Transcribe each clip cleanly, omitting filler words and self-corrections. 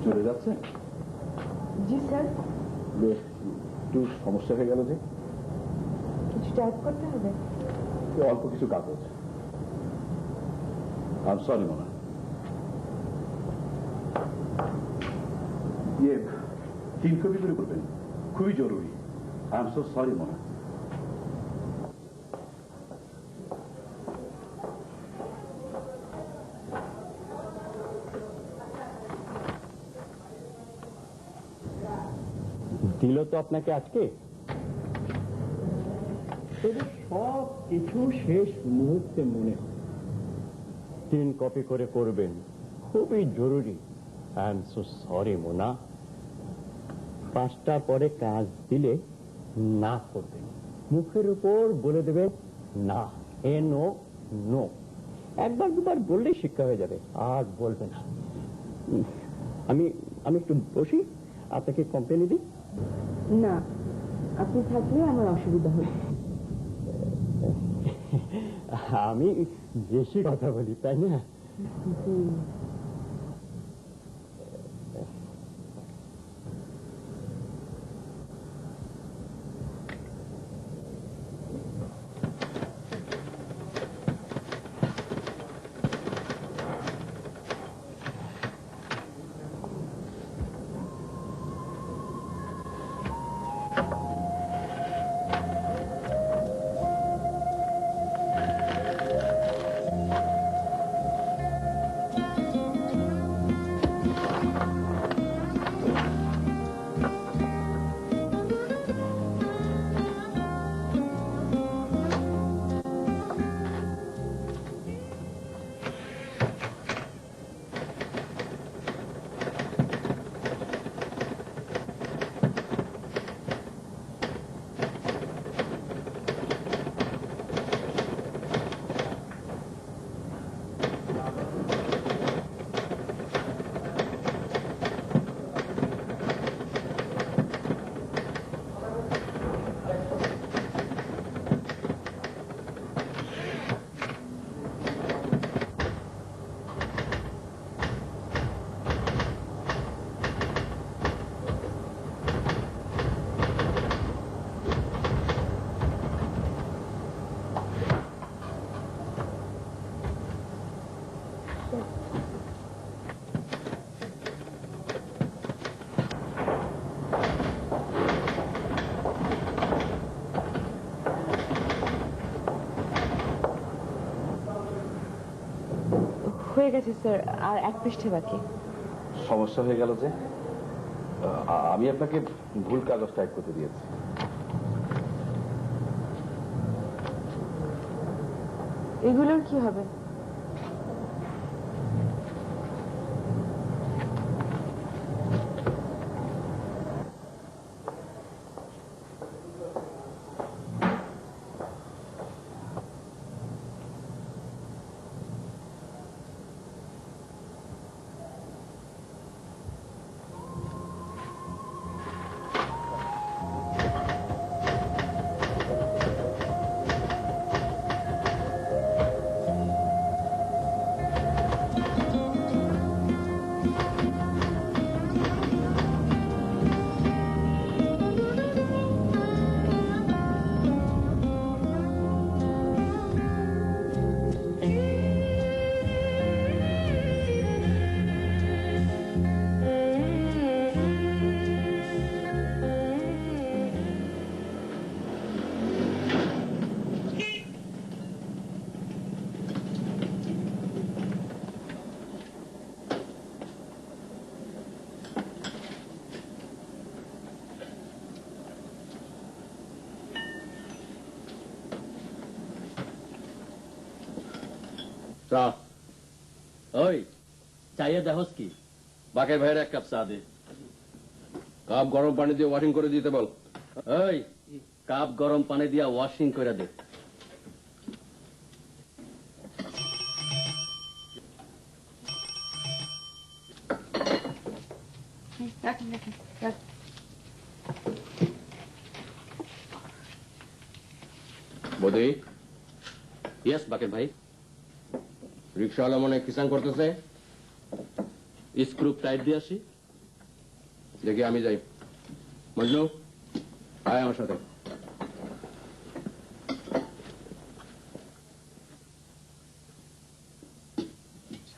চলে যাচ্ছে? জি স্যার। একটু সমস্যা হয়ে গেল যে? কিছু টাইপ করতে হবে? অল্প কিছু কাগজ। I am sorry Mona. 3 copy করে করবেন, খুবই জরুরি। I am so sorry Mona. দিল তো আপনাকে আজকে? সব কিছু শেষ মুহূর্তে মনে হয়। 3 কপি করে করবেন, খুবই জরুরি। I am so sorry Mona. 5টা পরে কাজ দিলে না করবেন, মুখের উপর বলে দেবেন না, নো নো। একবার দুবার বললেই শিক্ষা হয়ে যাবে, আর বলবে না। আমি একটু বসি, আপনাকে কোম্পানি দিই? না, আপনি থাকলে আমার অসুবিধা হবে। আমি বেশি কথা বলি, তাই না? হয়ে গেছে স্যার, আর 1 পৃষ্ঠা বাকি। সমস্যা হয়ে গেল যে? আমি আপনাকে ভুল কাগজ টাইপ করতে দিয়েছি। এগুলোর কি হবে? ওই চাইয়া দেখোস কি? বাকের ভাইয়ের 1 কাপ চা দে। কাপ গরম পানি দিয়ে ওয়াশিং করে দিতে বল। ওই কাপ গরম পানি দিয়া ওয়াশিং করে দে। রাখেন রাখেন রাখেন। বৌদি, ইয়েস বাকের ভাই। রিক্সাওয়ালা মনে হয় কিসান করতেছে। স্ক্রু টাইট দিয়ে আসি। দেখি আমি যাই। মজনু, আয় আমার সাথে।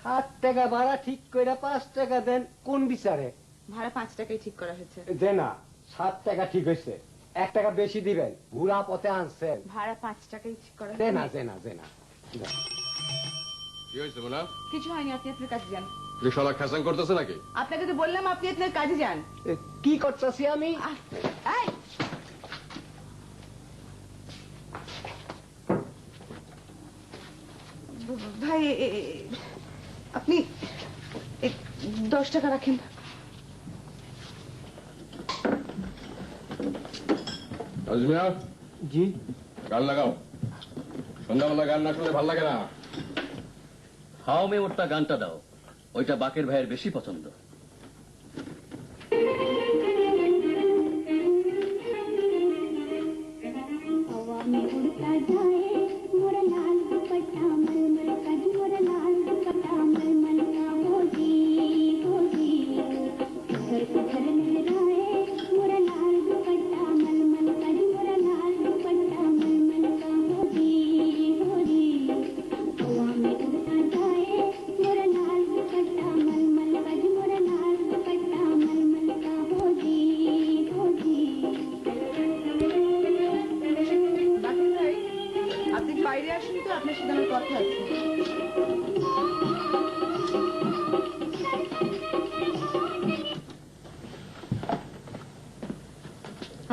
7 টাকা ভাড়া ঠিক করে 5 টাকা দেন কোন বিচারে? ভাড়া 5 টাকাই ঠিক করা হয়েছে। দে না, 7 টাকা ঠিক হয়েছে, 1 টাকা বেশি দিবেন, ঘুরা পথে আনছেন। ভাড়া 5 টাকাই ঠিক করা দে হয়েছে। না, দে না, দে না। কি হয়েছে মোনা? কিছু হয়নি, আপনি আপনার কাজে যান। রিক্সাওয়ালা খেসান করতেছে নাকি? আপনাকে তো বললাম আপনি আপনার কাজে যান। এ, কি করতেছি আমি? এই! ভাই আপনি 10 টাকা রাখেন। আজমিয়া, জি, গান লাগাও। সন্ধ্যাবেলা গান না শুনলে ভাল লাগে না। হাও মে ওটা গানটা দাও, ওইটা বাকের ভাইয়ের বেশি পছন্দ। हवा में उड़ता जाए मोरा लाल दुपट्टा मलमल का जी, मोरा लाल दुपट्टा मलमल का होगी सर पत्थर लहराए मोरा लाल दुपट्टा मलमल का जी, मोरा लाल दुपट्टा मलमल का होगी हवा में उड़ता जाए मोरा लाल दुपट्टा मलमल का जी, मोरा लाल दुपट्टा मलमल का होगी বাকি ভাই, আপনি বাইরে আসুন তো, আপনার সাথে আমার কথা আছে।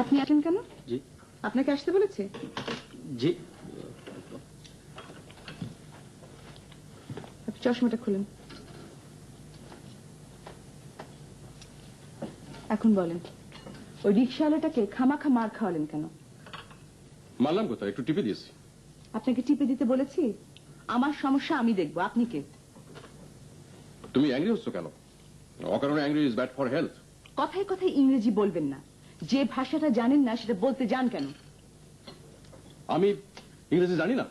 আপনি আসেন কেন? জি আপনাকে আসতে বলেছে? জি। আপনি চশমাটা খুলেন। এখন বলেন, ওই রিক্সাওয়ালাটাকে খামাখা মার খাওয়ালেন কেন? মারলাম কোথায়? একটু টিপে দিয়েছি। আপনাকে টিপে দিতে বলেছি? আমার সমস্যা আমি দেখবো, আপনি কে? তুমি অ্যাংরি হচ্ছ কেন? অকারণে angry is bad for health. কথায় কথায় ইংরেজি বলবেন না। যে ভাষাটা জানেন না সেটা বলতে যান কেন? আমি ইংরেজি জানি না?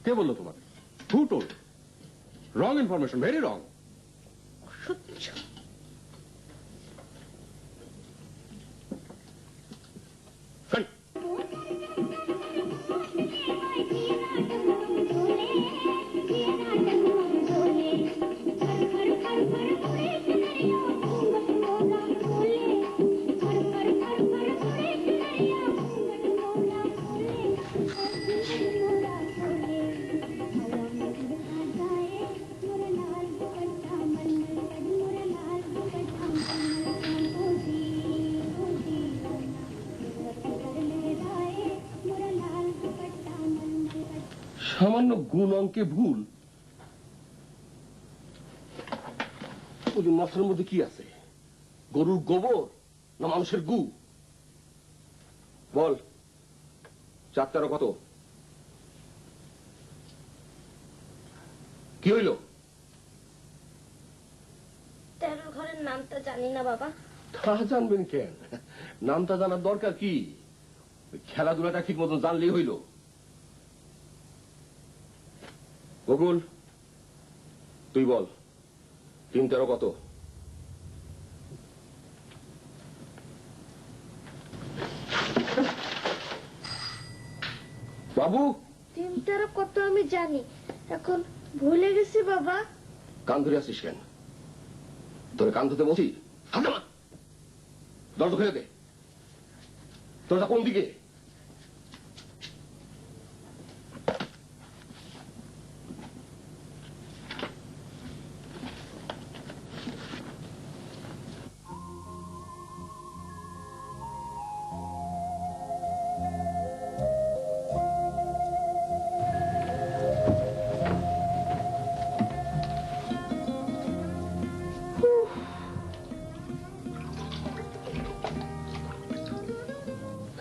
কে বললো তোমাকে? হু told? Wrong information, very wrong. সহ্য। সামান্য গুণ অঙ্কে ভুল। ওই মাছের মধ্যে কি আছে? গরুর গোবর না মানুষের গু? বল, 4 কত? কি হইল? 13 ঘরের নামটা জানি না বাবা। তা জানবেন কেন? নামটা জানার দরকার কি? খেলাধুলাটা ঠিক মতো জানলেই হইল। বকুল, তুই বল, 3-13 কত? বাবু, 3-13 কত আমি জানি, এখন ভুলে গেছি বাবা। কান ধরে আসিস কেন? তোর কান ধরতে বলছি? হাত নামা। দরজা খুলে দে। দরজা কোন দিকে?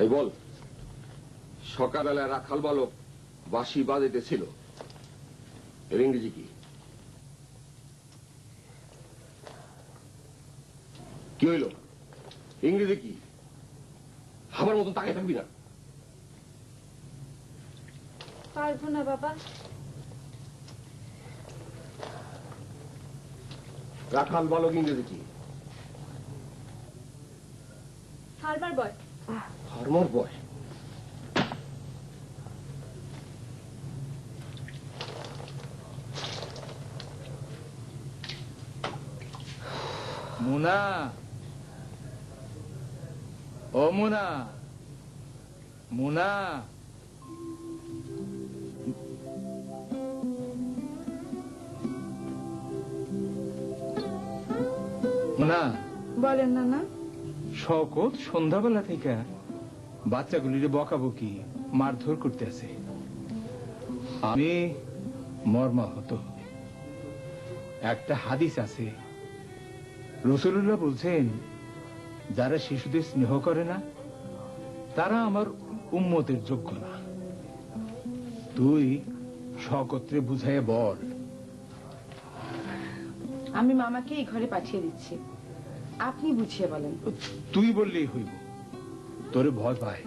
এই বল, সকালবেলা রাখাল বালক বাঁশি বাজাইতেছিল, এর ইংরেজি কি? কি হইল? ইংরেজি কি? আমার মতন তাকাই থাকবি না। পারবো না বাবা। রাখাল বালক ইংরেজি কি? ফার্মার বয়। ফার্মার বয়। মুনা, ও মুনা, মুনা, মুনা। বলেন না না। শওকত সন্ধ্যাবেলা থেকে বাচ্চাগুলির বকাবকি মারধর করতে আছে। আমি মর্মাহত। একটা হাদিস আছে, রাসূলুল্লাহ বলছেন, যারা শিশুদের স্নেহ করে না তারা আমার উম্মতের যোগ্য না। তুই শওকতরে বুঝাইয়া বল। আমি মামাকে এই ঘরে পাঠিয়ে দিচ্ছি, আপনি বুঝিয়ে বলেন। তুই বললেই হইব, তোরে ভয় পায়।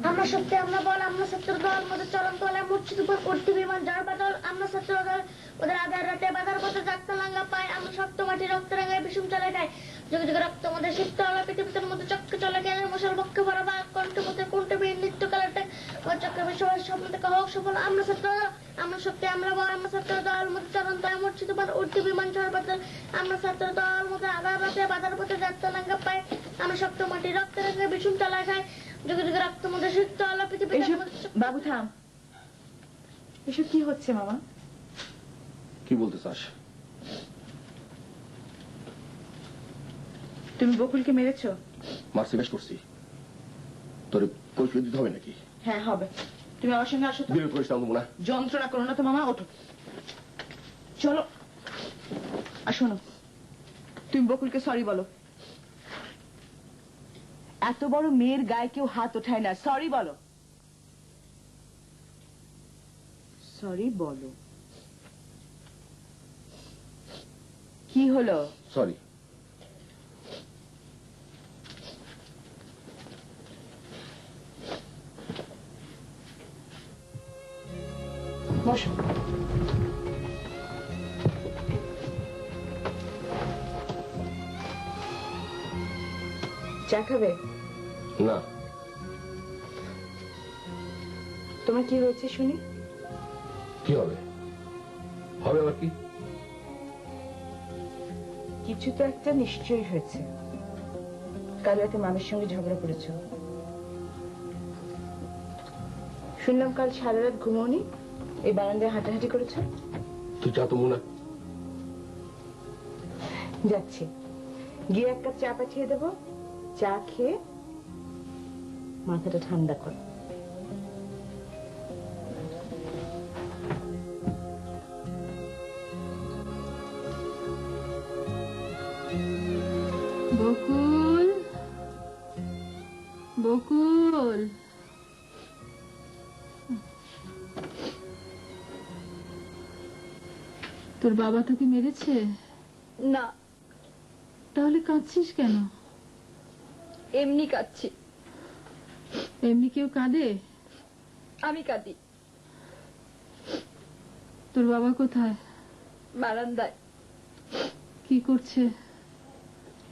আমরা সত্যি আমরা বল, আমরা ছাত্র দল মধ্যে চরম তলায় মসজিদ উপর উঠতে বিমান যার বাদল, আমরা ছাত্র দল ওদের আধার রাতে বাধার পথে যাত্রা লাঙ্গা পায়, আমরা শক্ত মাটি রক্ত রাঙায় বিষম চলে খাই, যুগে যুগে রক্ত মধ্যে সিদ্ধ হলো পৃথিবীর মধ্যে চক্কে চলে গেলে মশাল বক্ষে ভরা বা কণ্ঠ মধ্যে কণ্ঠ বীর নৃত্য কালারটা চক্রে সবাই স্বপ্ন থেকে হোক সফল। আমরা ছাত্র দল, আমরা সত্যি আমরা বল, আমরা ছাত্র দল মধ্যে চরম তলায় মসজিদ উপর উঠতে বিমান যার বাদল, আমরা ছাত্র দল মধ্যে আধার রাতে বাধার পথে যাত্রা লাঙ্গা পায়, আমরা শক্ত মাটি রক্ত রাঙায় বিষম চলে খাই, যুগে যুগে রক্ত মধ্যে সিদ্ধ হলো পৃথিবীর বাবু থাম, এসব কি হচ্ছে মামা? কি বলতে চাস? তুমি বকুলকে মেরেছো? মারছি, বেশ করছি। তোর কৈফিয়ত দিতে হবে নাকি? হ্যাঁ হবে। তুমি আমার সঙ্গে আসো তো। বিরোধ করিস না মুনা। যন্ত্রণা করো না তো মামা, ওঠো চলো। আর শোনো, তুমি বকুলকে সরি বলো। এত বড় মেয়ের গায়ে কেউ হাত ওঠায় না, সরি বলো। সরি বলো। কি হলো? সরি। বসো। চা খাবে? না। তোমার কি হয়েছে শুনি? কি হবে? হবে আবার কি? কিছু তো একটা নিশ্চয়ই হয়েছে। কাল রাতে মামির সঙ্গে ঝগড়া করেছো। শুনলাম কাল সারা রাত ঘুমোনি, এই বারান্দায় হাঁটাহাঁটি করেছো। তুই চা তো মুনা। যাচ্ছি, গিয়ে এক কাপ চা পাঠিয়ে দেবো, চা খেয়ে মাথাটা ঠান্ডা কর। বকুল, বকুল, তোর বাবা তোকে মেরেছে? না। তাহলে কাঁদছিস কেন? এমনি কাঁদছি। এমনি কেউ কাঁদে? আমি কাঁদি। তোর বাবা কোথায়? বারান্দায়। কি করছে?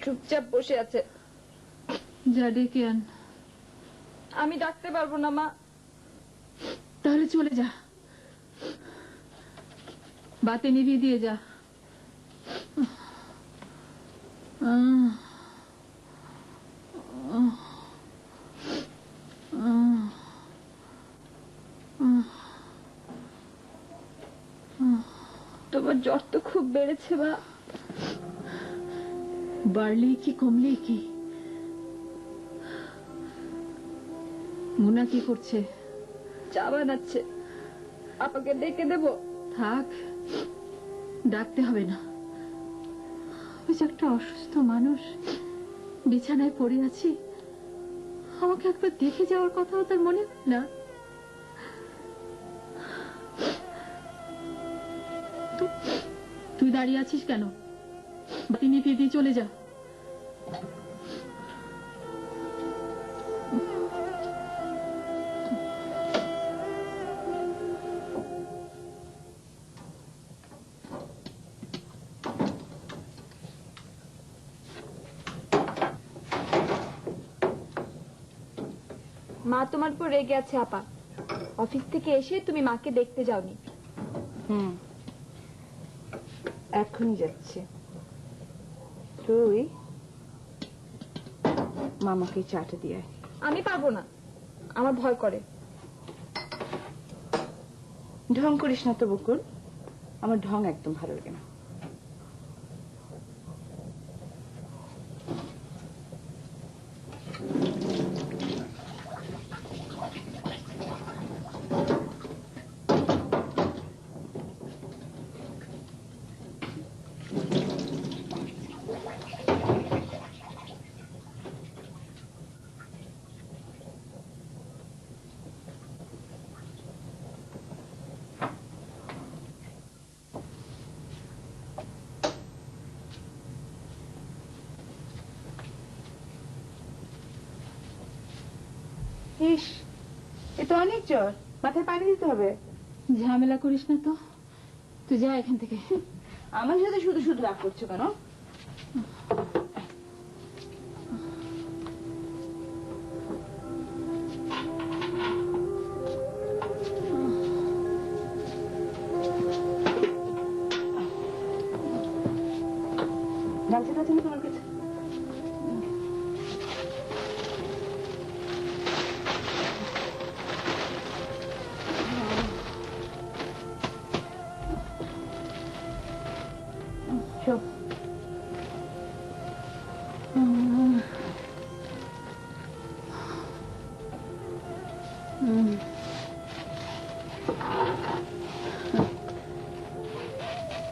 চুপচাপ বসে আছে। যা ডেকে আন। আমি ডাকতে পারবো না মা। তাহলে চলে যা, বাতি নিভিয়ে দিয়ে যা। তোমার জ্বর তো খুব বেড়েছে মা। বাড়লে কি কমলে কি? মুনা কি করছে? চা বানাচ্ছে। আপাকে ডেকে দেবো? থাক, ডাকতে হবে না। ওই যে একটা অসুস্থ মানুষ বিছানায় পড়ে আছি, আমাকে একবার দেখে যাওয়ার কথাও তার মনে হয় না। তুই দাঁড়িয়ে আছিস কেন? বাতি নিভিয়ে দিয়ে চলে যা। মা তোমার উপর রেগে আছে আপা। অফিস থেকে এসে তুমি মাকে দেখতে যাওনি। এখনই যাচ্ছে। তুই মামাকে চাটা দিয়ে আয়। আমি পারবো না, আমার ভয় করে। ঢং করিস না তো বকুল, আমার ঢং একদম ভালো লাগে না। ইস, এ তো অনেক জ্বর, মাথায় পানি দিতে হবে। ঝামেলা করিস না তো, তুই যা এখান থেকে। আমার সাথে শুধু শুধু রাগ করছো কেন? গামছা টাছে না তোমার কাছে? Sure.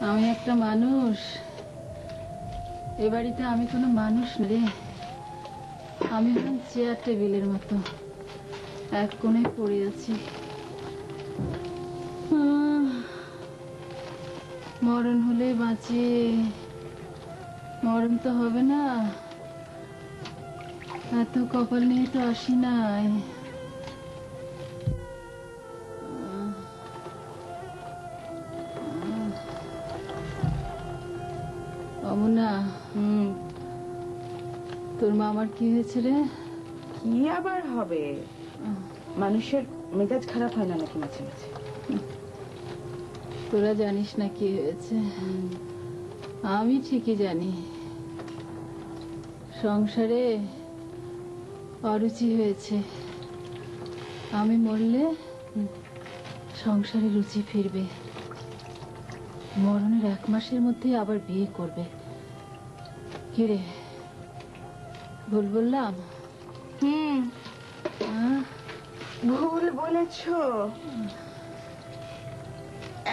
আমি একটা মানুষ, এ বাড়িতে আমি কোনো মানুষ রে। আমি এখন চেয়ার টেবিলের মতো এক কোণে পড়ে আছি। মরণ হলে বাঁচি, মরণ তো হবে না। এত কপাল নিয়ে তো আসি নাই। অমনা, তোর মামার কি হয়েছে রে? কি আবার হবে? মানুষের মেজাজ খারাপ হয় না নাকি মাঝে মাঝে? তোরা জানিস না কি হয়েছে? আমি ঠিকই জানি। সংসারে অরুচি হয়েছে। আমি মরলে সংসারে রুচি ফিরবে। মরণের 1 মাসের মধ্যে আবার বিয়ে করবে। কি রে, ভুল বললাম? ভুল বলেছ।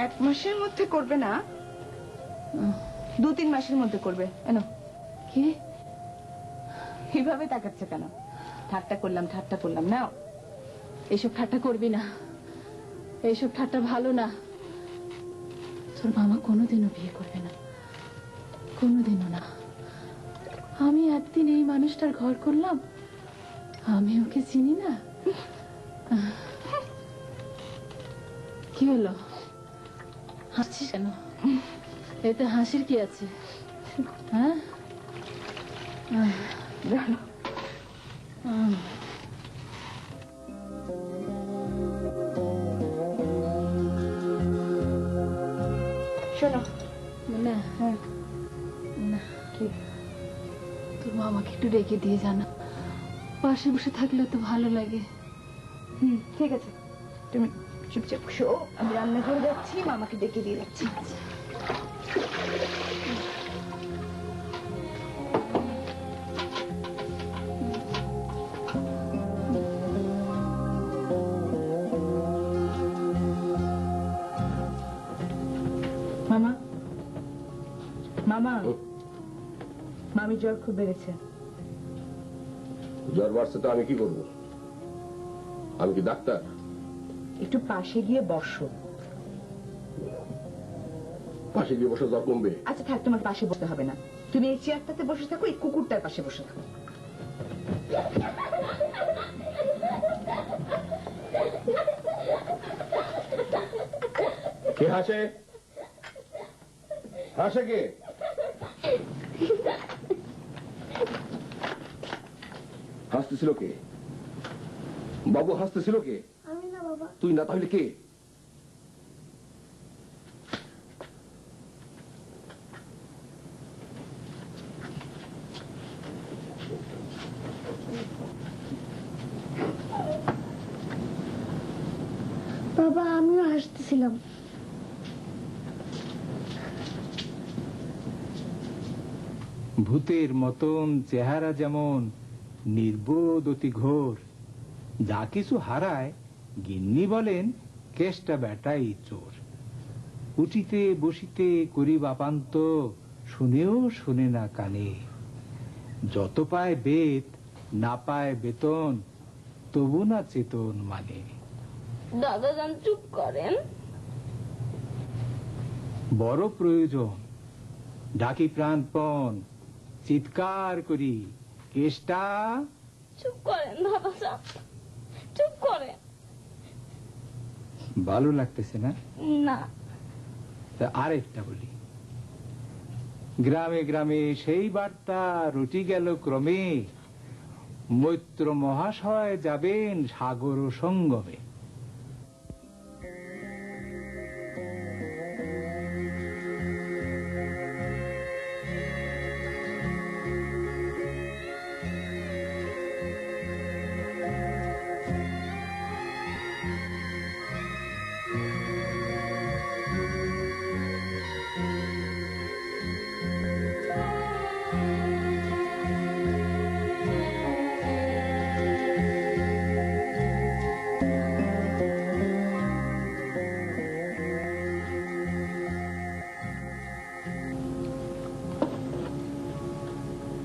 1 মাসের মধ্যে করবে না, 2-3 মাসের মধ্যে করবে। এনো। কি কিভাবে তাকাচ্ছে কেন? ঠাট্টা করলাম নাও। এইসব ঠাট্টা করবি না, এইসব ঠাট্টা ভালো না। তোর মামা কোনোদিনও বিয়ে করবে না, কোনোদিনও না। আমি একদিন এই মানুষটার ঘর করলাম, আমি ওকে চিনি না। কি হলো, হাসছিস কেন? এতে হাসির কি আছে? হ্যাঁ, শোনো না, না, কি তোর মামাকে একটু ডেকে দিয়ে জানা। পাশে বসে থাকলে তো ভালো লাগে। ঠিক আছে, তুমি চুপচাপ শো, আমি রান্না করে যাচ্ছি, মামাকে ডেকে দিয়ে যাচ্ছি। মামা, মামা, মামি জ্বর খুব বেড়েছে। জ্বর বাড়ছে তো আমি কি করব? আমি কি ডাক্তার? একটু পাশে গিয়ে বসো। পাশে গিয়ে বসে জ্বর কমবে? আচ্ছা থাক, তোমার পাশে বসতে হবে না। তুমি এই চেয়ারটাতে বসে থাকো, এই কুকুরটার পাশে বসে থাকো। কে হাসে? হাসে কে? হাসতেছিল কে? বাবু হাসতেছিল কে? আমি না বাবা। তুই না তাহলে কে? বাবা আমিও হাসতেছিলাম। ভূতের মতন চেহারা যেমন নির্বোধ অতি ঘোর, যা কিছু হারায় গিন্নি বলেন কেষ্টা বেটাই চোর। উঠিতে বসিতে করি বাপান্ত, শুনেও শুনে না কানে। যত পায় বেত না পায় বেতন, তবু না চেতন মানে। দাদা যান চুপ করেন। বড় প্রয়োজন, ডাকি প্রাণপণ, চিৎকার করি কেষ্টা। চুপ করেন দাদা যান, চুপ করেন। ভালো লাগতেছে না? না। তা আরেকটা বলি, গ্রামে গ্রামে সেই বার্তা রুটি গেল ক্রমে, মৈত্র মহাশয় যাবেন সাগর সঙ্গমে।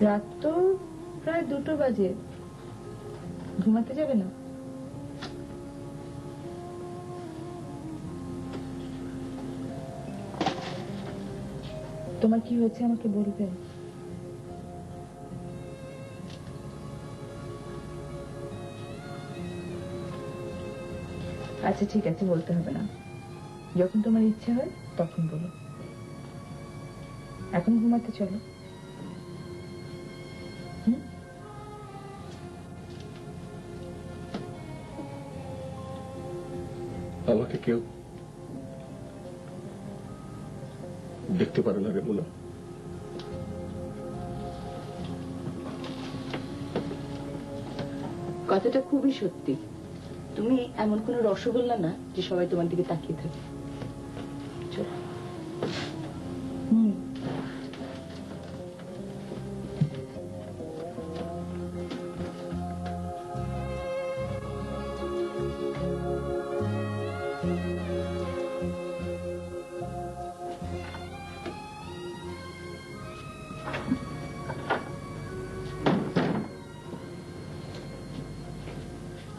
রাত তো প্রায় 2টো বাজে, ঘুমাতে যাবে না? তোমার কি হয়েছে আমাকে বলবে? আচ্ছা ঠিক আছে, বলতে হবে না। যখন তোমার ইচ্ছে হয় তখন বলো। এখন ঘুমাতে চলো। আমাকে কেউ দেখতে পারে না রে মোনা। কথাটা খুবই সত্যি। তুমি এমন কোন রসগোল্লা না যে সবাই তোমার দিকে তাকিয়ে থাকে। চলো।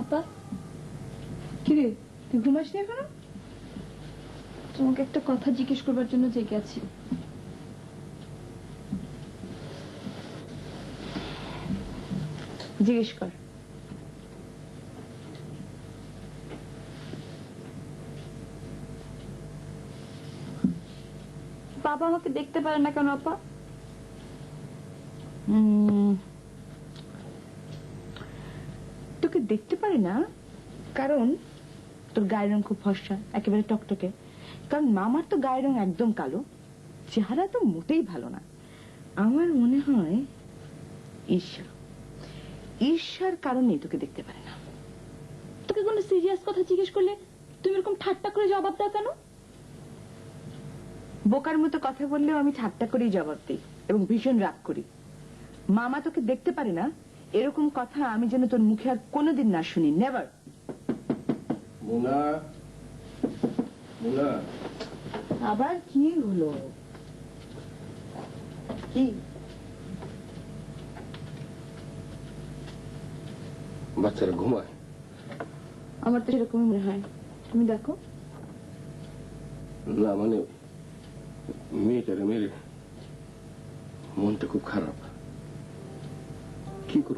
আপা, কিরে, তুই ঘুমাসনি এখনো? তোমাকে একটা কথা জিজ্ঞেস করবার জন্য জেগে আছি। জিজ্ঞেস কর। বাবা আমাকে দেখতে পারে না কেন আপা? তোকে দেখতে পারে না কারণ তোর গায়ের রং খুব ফর্সা, একেবারে টকটকে। কারণ মামার তো গায়ের রং একদম কালো, চেহারা তো মোটেই ভালো না। আমার মনে হয় ঈর্ষার কারণে তোকে দেখতে পারে না। তোকে কোনো সিরিয়াস কথা জিজ্ঞেস করলে তুমি এরকম ঠাট্টা করে জবাব দাও কেন? বোকার মতো কথা বললেও আমি ঠাট্টা করেই জবাব দিই এবং ভীষণ রাগ করি। মামা তোকে দেখতে পারে না এরকম কথা আমি যেন তোর মুখে আর কোনোদিন না শুনি। নেভার। মোনা, মোনা, আবার কি হলো? কি বাচ্চারা ঘুমায়। আমার তো সেরকমই মনে হয়, তুমি দেখো। না মানে মেয়েটারে মেরে মনটা খুব খারাপ। কি করবো